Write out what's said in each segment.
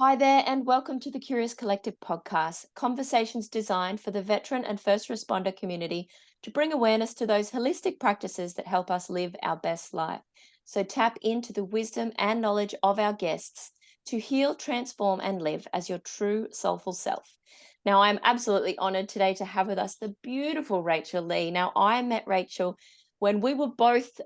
Hi there, and welcome to the Curious Collective podcast, conversations designed for the veteran and first responder community to bring awareness to those holistic practices that help us live our best life. So tap into the wisdom and knowledge of our guests to heal, transform, and live as your true soulful self. Now, I'm absolutely honored today to have with us the beautiful Rachael Lee. Now, I met Rachael when we were both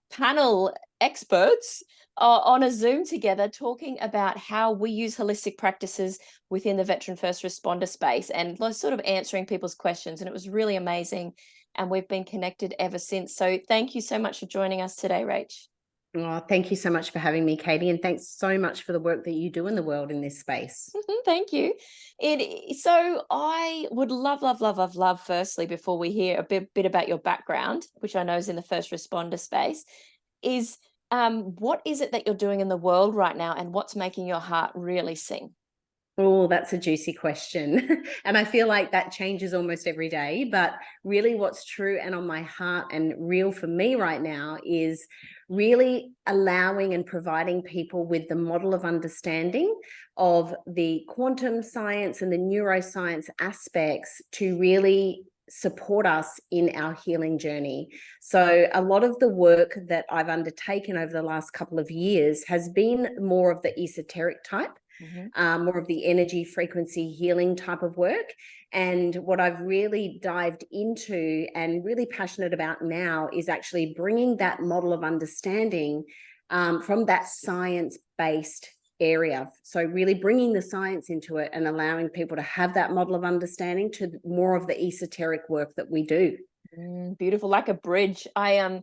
panel experts on a Zoom together talking about how we use holistic practices within the veteran first responder space and sort of answering people's questions. And it was really amazing. And we've been connected ever since. So thank you so much for joining us today, Rach. Oh, thank you so much for having me, Katie. And thanks so much for the work that you do in the world in this space. Thank you. So I would love, firstly, before we hear a bit about your background, which I know is in the first responder space, is what is it that you're doing in the world right now and what's making your heart really sing? Oh, that's a juicy question. And I feel like that changes almost every day. But really, what's true and on my heart and real for me right now is really allowing and providing people with the model of understanding of the quantum science and the neuroscience aspects to really support us in our healing journey. So a lot of the work that I've undertaken over the last couple of years has been more of the esoteric type. More of the energy frequency healing type of work. And what I've really dived into and really passionate about now is actually bringing that model of understanding from that science-based area. So really bringing the science into it and allowing people to have that model of understanding to more of the esoteric work that we do. Beautiful, like a bridge. I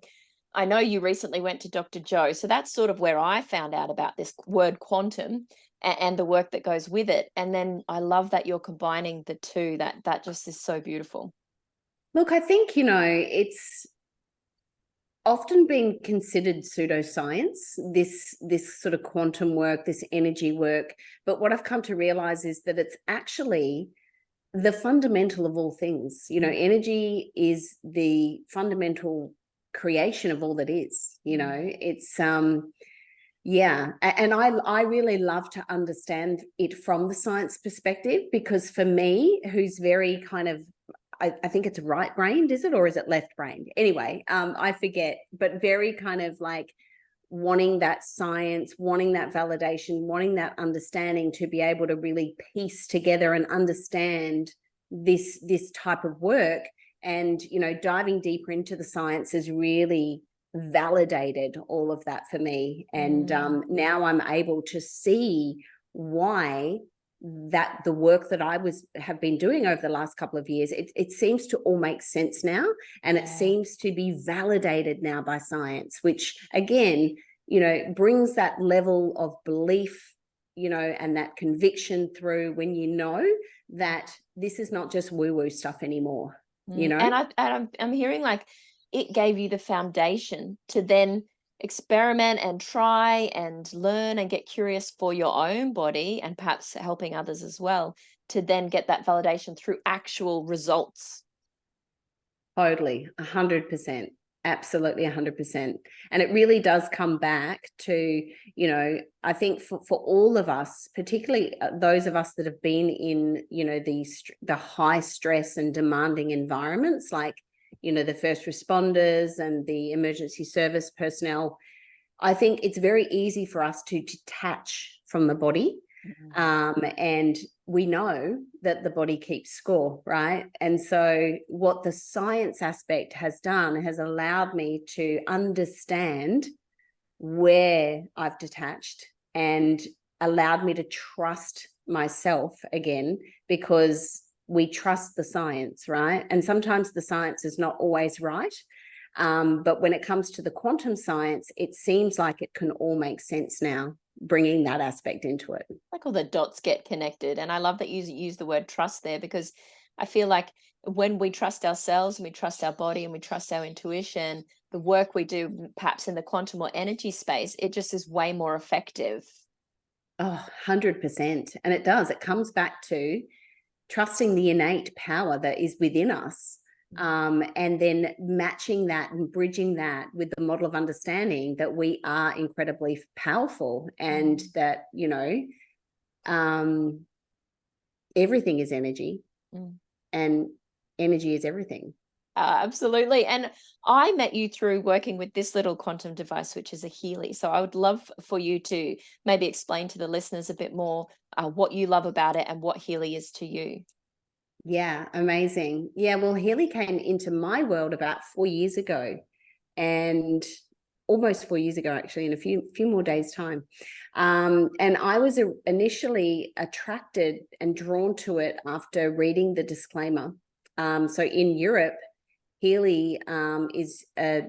know you recently went to Dr. Joe, so that's sort of where I found out about this word quantum and the work that goes with it. And then I love that you're combining the two. That just is so beautiful. Look, I think, it's often been considered pseudoscience, this sort of quantum work, this energy work. But what I've come to realize is that it's actually the fundamental of all things. Energy is the fundamental creation of all that is. It's yeah. And I really love to understand it from the science perspective, because for me, who's very kind of, I think it's right-brained, is it? Or is it left-brained? Anyway, I forget, but very kind of like wanting that science, wanting that validation, wanting that understanding to be able to really piece together and understand this type of work. And, diving deeper into the science has really validated all of that for me. And now I'm able to see why that the work that I have been doing over the last couple of years, it seems to all make sense now, and it seems to be validated now by science, which again, brings that level of belief, and that conviction through when that this is not just woo-woo stuff anymore. And I'm hearing like it gave you the foundation to then experiment and try and learn and get curious for your own body and perhaps helping others as well to then get that validation through actual results. Totally, 100%. Absolutely 100%. And it really does come back to, I think for all of us, particularly those of us that have been in, the high stress and demanding environments, like, the first responders and the emergency service personnel, I think it's very easy for us to detach from the body. And we know that the body keeps score, right? And so what the science aspect has done has allowed me to understand where I've detached and allowed me to trust myself again, because we trust the science, right? And sometimes the science is not always right. But when it comes to the quantum science, it seems like it can all make sense now, bringing that aspect into it. Like all the dots get connected. And I love that you use the word trust there, because I feel like when we trust ourselves and we trust our body and we trust our intuition, the work we do perhaps in the quantum or energy space, it just is way more effective. Oh, 100%. And it does. It comes back to trusting the innate power that is within us. And then matching that and bridging that with the model of understanding that we are incredibly powerful, and that, everything is energy, Mm. and energy is everything. Absolutely. And I met you through working with this little quantum device, which is a Healy. So I would love for you to maybe explain to the listeners a bit more what you love about it and what Healy is to you. Yeah, amazing. Yeah, well, Healy came into my world about 4 years ago, and almost 4 years ago, actually, in a few more days' time. And I was initially attracted and drawn to it after reading the disclaimer. So in Europe, Healy is a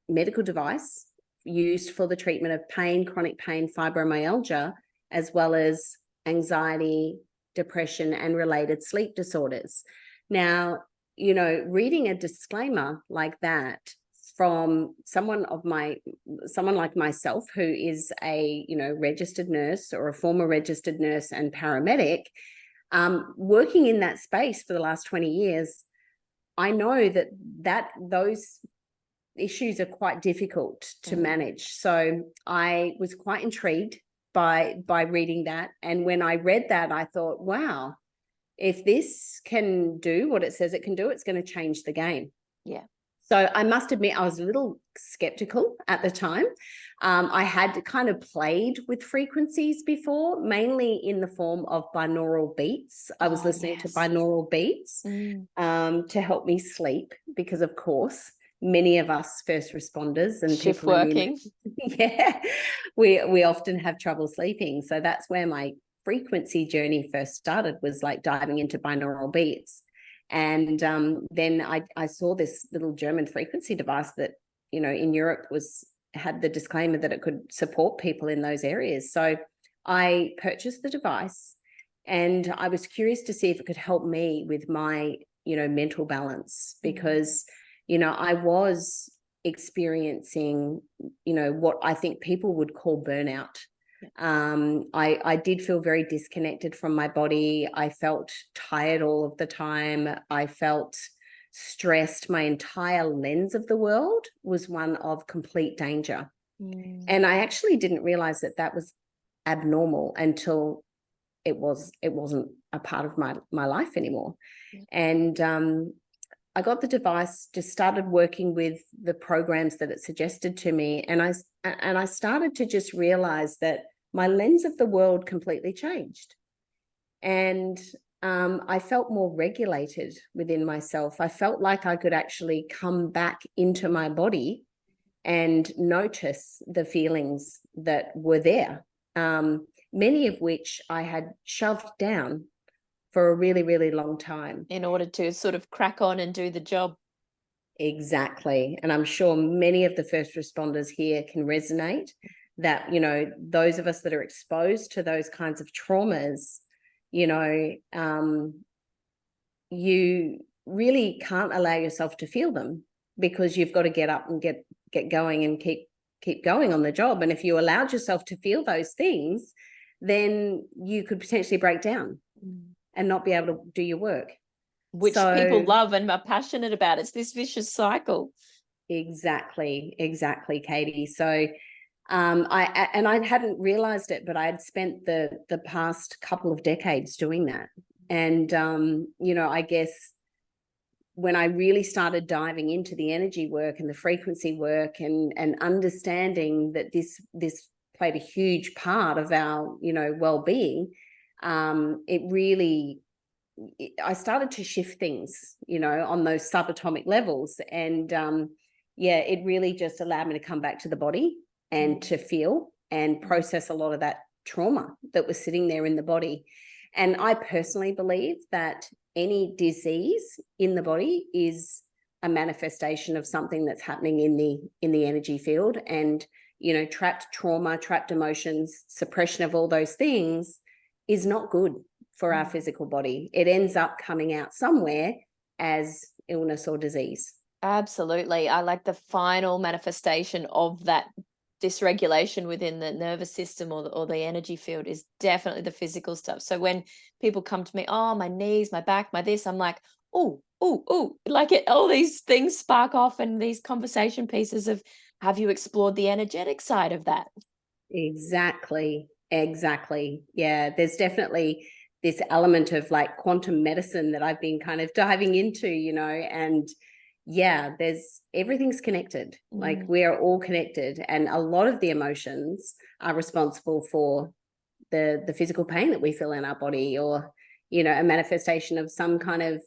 medical device used for the treatment of pain, chronic pain, fibromyalgia, as well as anxiety, depression, and related sleep disorders. Now, reading a disclaimer like that from someone like myself, who is a registered nurse or a former registered nurse and paramedic, working in that space for the last 20 years, I know that those issues are quite difficult to manage. So I was quite intrigued by reading that. And when I read that, I thought, wow, if this can do what it says it can do, it's going to change the game. Yeah. So I must admit, I was a little skeptical at the time. I had kind of played with frequencies before, mainly in the form of binaural beats. I was listening to binaural beats to help me sleep, because, of course, many of us first responders and shift people working, we often have trouble sleeping. So that's where my frequency journey first started, was like diving into binaural beats. And then I saw this little German frequency device that, in Europe had the disclaimer that it could support people in those areas. So I purchased the device, and I was curious to see if it could help me with my, mental balance, because, I was experiencing, what I think people would call burnout. I did feel very disconnected from my body. I felt tired all of the time. I felt stressed. My entire lens of the world was one of complete danger. And I actually didn't realize that was abnormal until it wasn't a part of my life anymore. And I got the device, just started working with the programs that it suggested to me, and I started to just realize that my lens of the world completely changed. And I felt more regulated within myself. I felt like I could actually come back into my body and notice the feelings that were there, many of which I had shoved down for a really, really long time, in order to sort of crack on and do the job. Exactly. And I'm sure many of the first responders here can resonate that, those of us that are exposed to those kinds of traumas, you really can't allow yourself to feel them, because you've got to get up and get going and keep going on the job. And if you allowed yourself to feel those things, then you could potentially break down and not be able to do your work, which people love and are passionate about. It's this vicious cycle. Exactly, Katie. So I hadn't realized it, but I had spent the past couple of decades doing that. And I guess when I really started diving into the energy work and the frequency work, and understanding that this played a huge part of our well-being, I started to shift things, on those subatomic levels. And it really just allowed me to come back to the body and to feel and process a lot of that trauma that was sitting there in the body. And I personally believe that any disease in the body is a manifestation of something that's happening in the energy field. And, trapped trauma, trapped emotions, suppression of all those things is not good for our physical body. It ends up coming out somewhere as illness or disease. Absolutely. I like the final manifestation of that dysregulation within the nervous system or the energy field is definitely the physical stuff. So when people come to me, oh, my knees, my back, my this, I'm like, oh, like all these things spark off, and these conversation pieces of, have you explored the energetic side of that? Exactly. Exactly. Yeah. There's definitely this element of like quantum medicine that I've been kind of diving into, and yeah, everything's connected. Like we are all connected, and a lot of the emotions are responsible for the physical pain that we feel in our body, or, a manifestation of some kind of,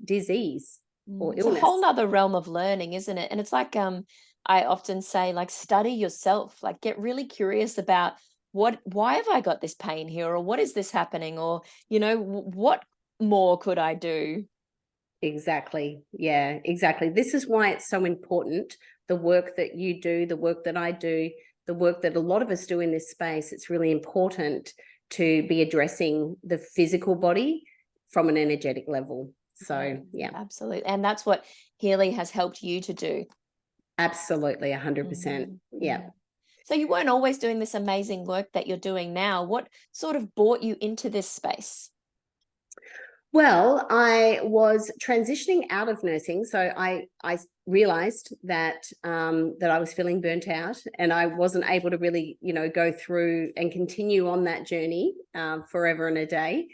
disease or It's a illness. whole nother realm of learning, isn't it? And it's like I often say, like, study yourself, like get really curious about why have I got this pain here, or what is this happening, or what more could I do? Exactly. Yeah, exactly. This is why it's so important. The work that you do, the work that I do, the work that a lot of us do in this space, it's really important to be addressing the physical body from an energetic level. So, yeah. Absolutely. And that's what Healy has helped you to do. Absolutely, 100%. Yeah. So you weren't always doing this amazing work that you're doing now. What sort of brought you into this space? Well, I was transitioning out of nursing, so I realized that that I was feeling burnt out, and I wasn't able to really, go through and continue on that journey forever and a day.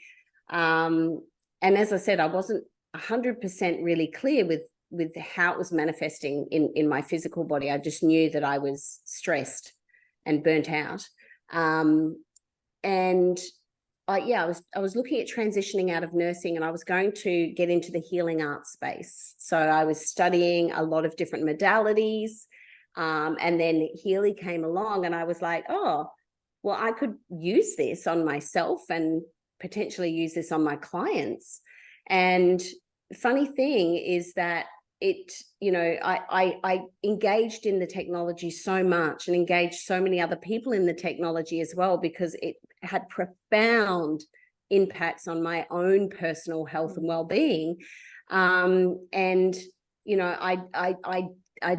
And as I said, I wasn't 100% really clear with how it was manifesting in my physical body. I just knew that I was stressed and burnt out, and I was looking at transitioning out of nursing, and I was going to get into the healing arts space. So I was studying a lot of different modalities, and then Healy came along, and I was like, oh, well, I could use this on myself and potentially use this on my clients. And funny thing is that I engaged in the technology so much, and engaged so many other people in the technology as well, because it had profound impacts on my own personal health and well-being. And I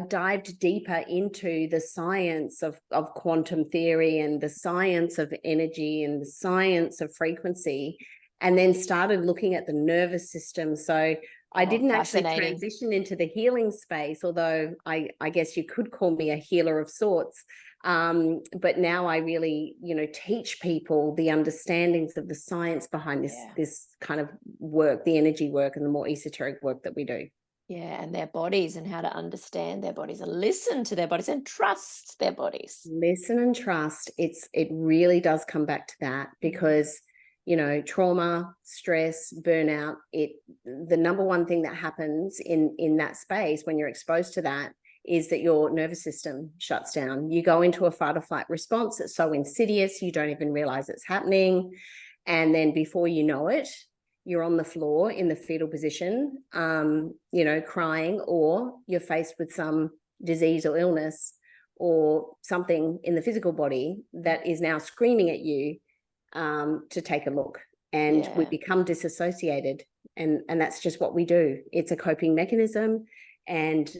dived deeper into the science of quantum theory, and the science of energy, and the science of frequency, and then started looking at the nervous system. So I didn't actually transition into the healing space, although I guess you could call me a healer of sorts. But now I really, teach people the understandings of the science behind this kind of work, the energy work, and the more esoteric work that we do. Yeah, and their bodies, and how to understand their bodies, and listen to their bodies, and trust their bodies. Listen and trust. It really does come back to that, because trauma, stress, burnout, the number one thing that happens in that space when you're exposed to that is that your nervous system shuts down. You go into a fight or flight response that's so insidious, you don't even realize it's happening. And then before you know it, you're on the floor in the fetal position, crying, or you're faced with some disease or illness or something in the physical body that is now screaming at you to take a look. And we become disassociated, and that's just what we do. It's a coping mechanism. And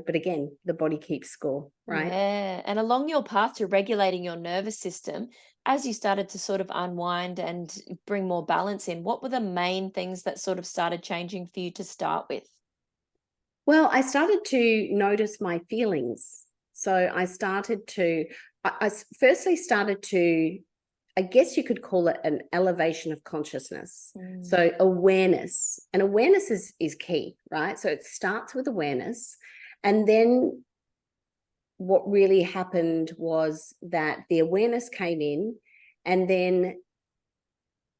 but again, the body keeps score, right? Yeah. And along your path to regulating your nervous system, as you started to sort of unwind and bring more balance in, what were the main things that sort of started changing for you to start with? Well, I started to notice my feelings. So I firstly started to, I guess you could call it an elevation of consciousness. So awareness, and awareness is key, right? So it starts with awareness. And then what really happened was that the awareness came in, and then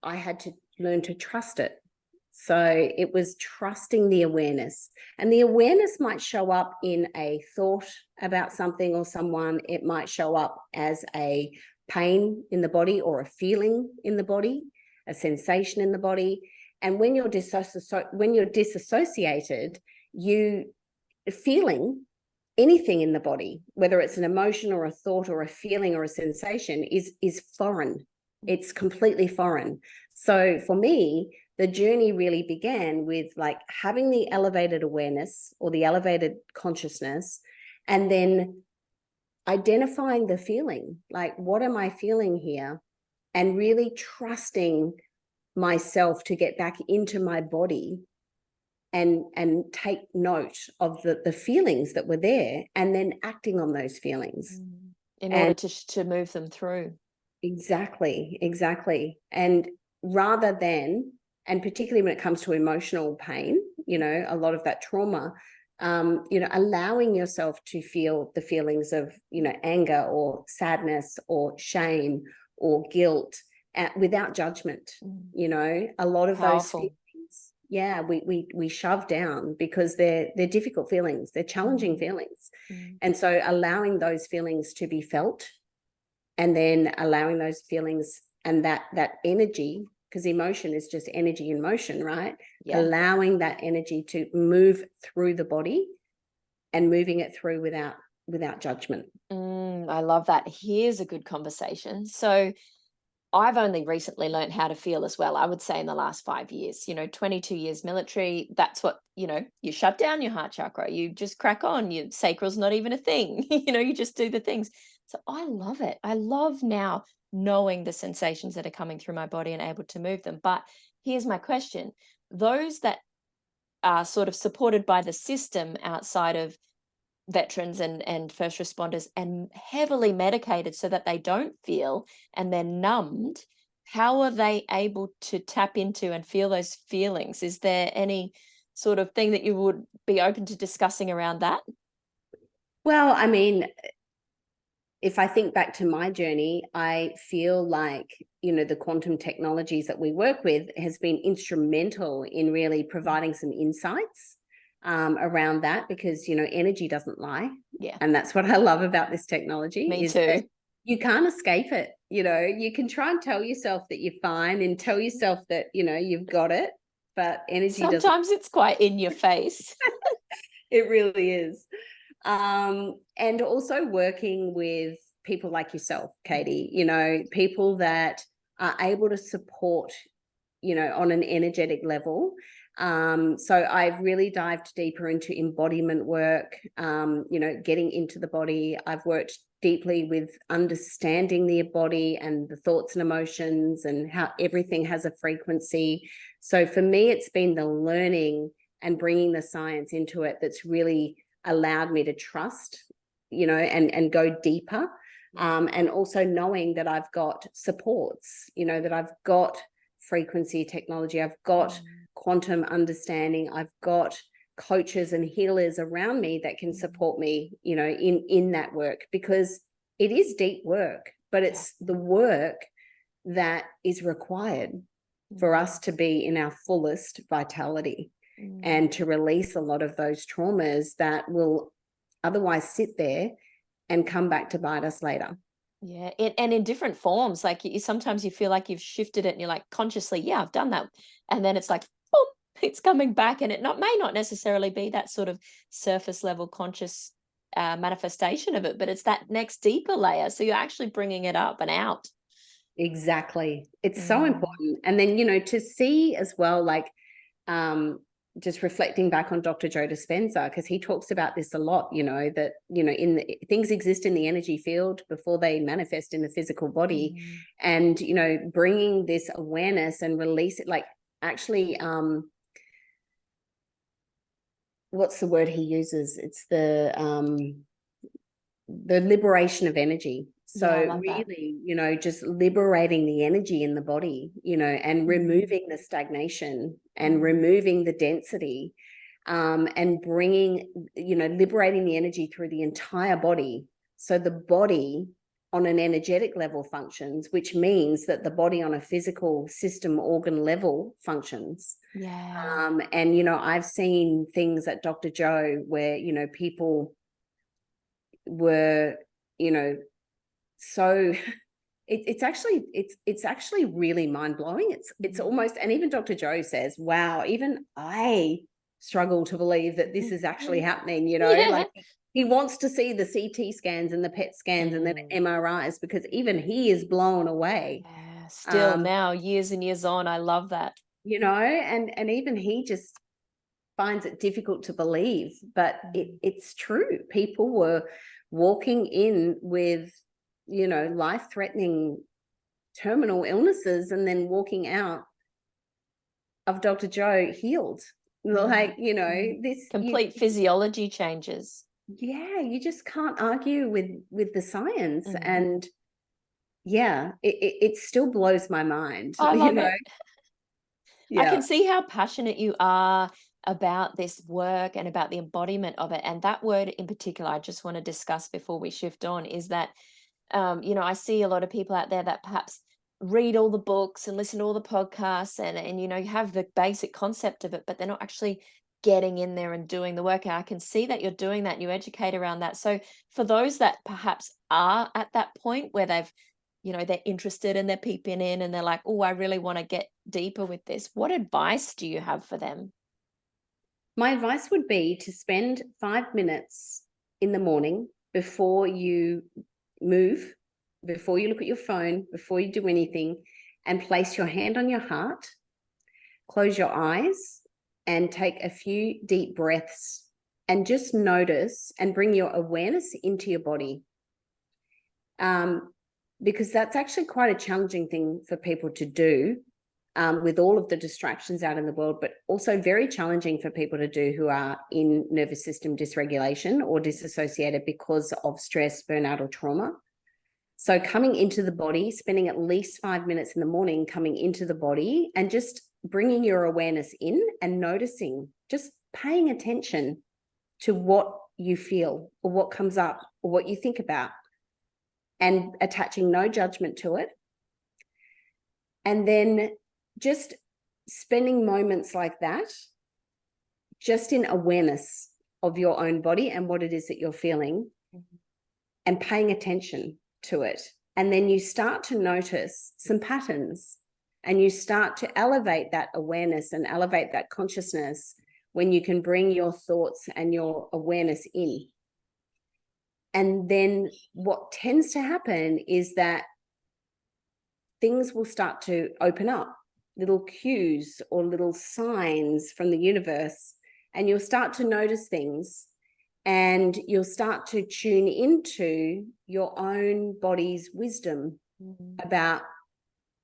I had to learn to trust it. So it was trusting the awareness, and the awareness might show up in a thought about something or someone. It might show up as a pain in the body, or a feeling in the body, a sensation in the body. And when you're disassociated, you feeling anything in the body, whether it's an emotion or a thought or a feeling or a sensation, is foreign. It's completely foreign. So for me, the journey really began with like having the elevated awareness or the elevated consciousness, and then identifying the feeling, like, what am I feeling here? And really trusting myself to get back into my body and take note of the feelings that were there, and then acting on those feelings in order to move them through. Exactly. And rather than, and particularly when it comes to emotional pain, you know, a lot of that trauma, you know, allowing yourself to feel the feelings of, you know, anger or sadness or shame or guilt without judgment. You know, a lot of those Powerful. feelings, yeah, we shove down because they're difficult feelings, they're challenging feelings. And so allowing those feelings to be felt, and then allowing those feelings and that energy, because emotion is just energy in motion, right? Yeah. Allowing that energy to move through the body and moving it through without judgment. I love that. Here's a good conversation. So I've only recently learned how to feel as well. I would say in the last 5 years, 22 years military, that's what, you shut down your heart chakra, you just crack on, your sacral's not even a thing, you just do the things. So I love it. I love now knowing the sensations that are coming through my body and able to move them. But here's my question. Those that are sort of supported by the system outside of veterans and first responders and heavily medicated so that they don't feel and they're numbed, how are they able to tap into and feel those feelings? Is there any sort of thing that you would be open to discussing around that? Well, I mean, if I think back to my journey, I feel like, the quantum technologies that we work with has been instrumental in really providing some insights around that, because, energy doesn't lie. Yeah. And that's what I love about this technology. Me is too. that you can't escape it. You can try and tell yourself that you're fine and tell yourself that, you've got it, but energy doesn't. Sometimes it's quite in your face. It really is. And also working with people like yourself, Katie, people that are able to support, on an energetic level. So I've really dived deeper into embodiment work, getting into the body. I've worked deeply with understanding the body and the thoughts and emotions and how everything has a frequency. So for me, it's been the learning and bringing the science into it that's really allowed me to trust, and go deeper. And also knowing that I've got supports, that I've got frequency technology, I've got quantum understanding, I've got coaches and healers around me that can support me, in that work, because it is deep work, but it's the work that is required for us to be in our fullest vitality and to release a lot of those traumas that will otherwise sit there and come back to bite us later. Yeah, and in different forms. Like sometimes you feel like you've shifted it and you're like consciously, yeah, I've done that. And then it's like, boom, it's coming back, and it may not necessarily be that sort of surface level conscious manifestation of it, but it's that next deeper layer. So you're actually bringing it up and out. Exactly. It's so important. And then, to see as well, like, just reflecting back on Dr. Joe Dispenza, because he talks about this a lot, that, things exist in the energy field before they manifest in the physical body. And, bringing this awareness and release it, like actually, what's the word he uses? It's the liberation of energy. So really, just liberating the energy in the body, and removing the stagnation and removing the density, and bringing, liberating the energy through the entire body. So the body on an energetic level functions, which means that the body on a physical system organ level functions. Yeah. And, I've seen things at Dr. Joe where, people were, so it's actually really mind-blowing. It's almost, and even Dr. Joe says, wow, even I struggle to believe that this is actually happening, like he wants to see the CT scans and the PET scans and then MRIs, because even he is blown away. Yeah, still now, years and years on, I love that. And even he just finds it difficult to believe, but it's true. People were walking in with, life-threatening terminal illnesses and then walking out of Dr. Joe healed. Like, this complete physiology changes. Yeah, you just can't argue with the science. And yeah, it still blows my mind, I you love know? it. I can Yeah. see how passionate you are about this work and about the embodiment of it. And that word in particular, I just want to discuss before we shift on is that, I see a lot of people out there that perhaps read all the books and listen to all the podcasts and you have the basic concept of it, but they're not actually getting in there and doing the work. And I can see that you're doing that and you educate around that. So for those that perhaps are at that point where they're interested and they're peeping in and they're like, oh, I really want to get deeper with this. What advice do you have for them? My advice would be to spend 5 minutes in the morning before you move, before you look at your phone, before you do anything, and place your hand on your heart, close your eyes, and take a few deep breaths and just notice and bring your awareness into your body. Because that's actually quite a challenging thing for people to do with all of the distractions out in the world, but also very challenging for people to do who are in nervous system dysregulation or disassociated because of stress, burnout, or trauma. So coming into the body, spending at least 5 minutes in the morning coming into the body and just bringing your awareness in and noticing, just paying attention to what you feel or what comes up or what you think about, and attaching no judgment to it. And then just spending moments like that, just in awareness of your own body and what it is that you're feeling, and paying attention to it. And then you start to notice some patterns and you start to elevate that awareness and elevate that consciousness when you can bring your thoughts and your awareness in. And then what tends to happen is that things will start to open up, little cues or little signs from the universe, and you'll start to notice things and you'll start to tune into your own body's wisdom about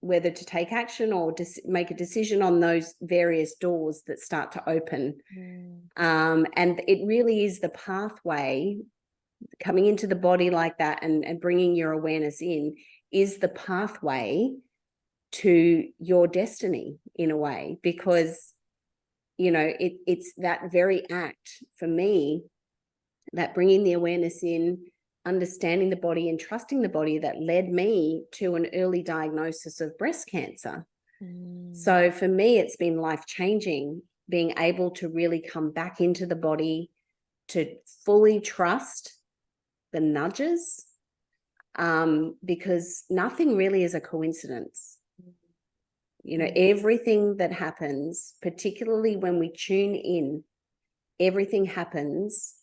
whether to take action or make a decision on those various doors that start to open. And it really is the pathway. Coming into the body like that and bringing your awareness in is the pathway to your destiny in a way, because it's that very act for me, that bringing the awareness in, understanding the body and trusting the body, that led me to an early diagnosis of breast cancer. So for me, it's been life-changing, being able to really come back into the body, to fully trust the nudges, because nothing really is a coincidence. Everything that happens, particularly when we tune in, everything happens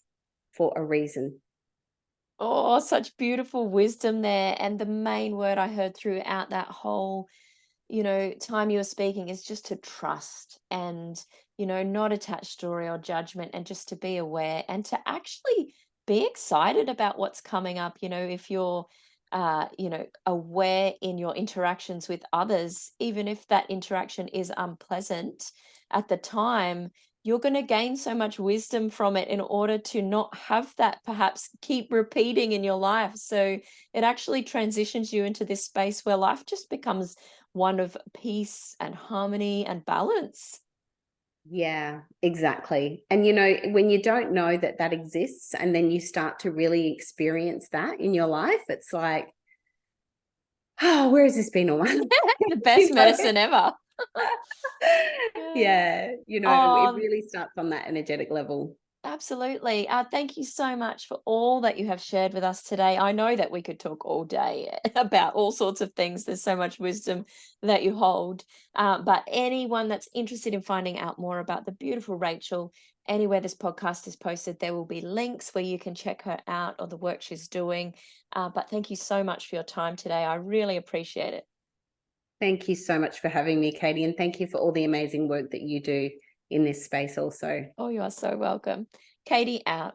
for a reason. Oh, such beautiful wisdom there. And the main word I heard throughout that whole, time you were speaking is just to trust and, not attach story or judgment, and just to be aware and to actually be excited about what's coming up. If you're, aware in your interactions with others, even if that interaction is unpleasant at the time, you're going to gain so much wisdom from it in order to not have that perhaps keep repeating in your life. So it actually transitions you into this space where life just becomes one of peace and harmony and balance. Yeah, exactly. And, when you don't know that that exists and then you start to really experience that in your life, it's like, oh, where has this been all my life? The best medicine ever. Yeah, it Oh, really starts on that energetic level. absolutely. Thank you so much for all that you have shared with us today. I know that we could talk all day about all sorts of things. There's so much wisdom that you hold. But anyone that's interested in finding out more about the beautiful Rachael, anywhere this podcast is posted, there will be links where you can check her out or the work she's doing. But thank you so much for your time today. I really appreciate it. Thank you so much for having me, Katie, and thank you for all the amazing work that you do in this space also. Oh, you are so welcome. Katie out.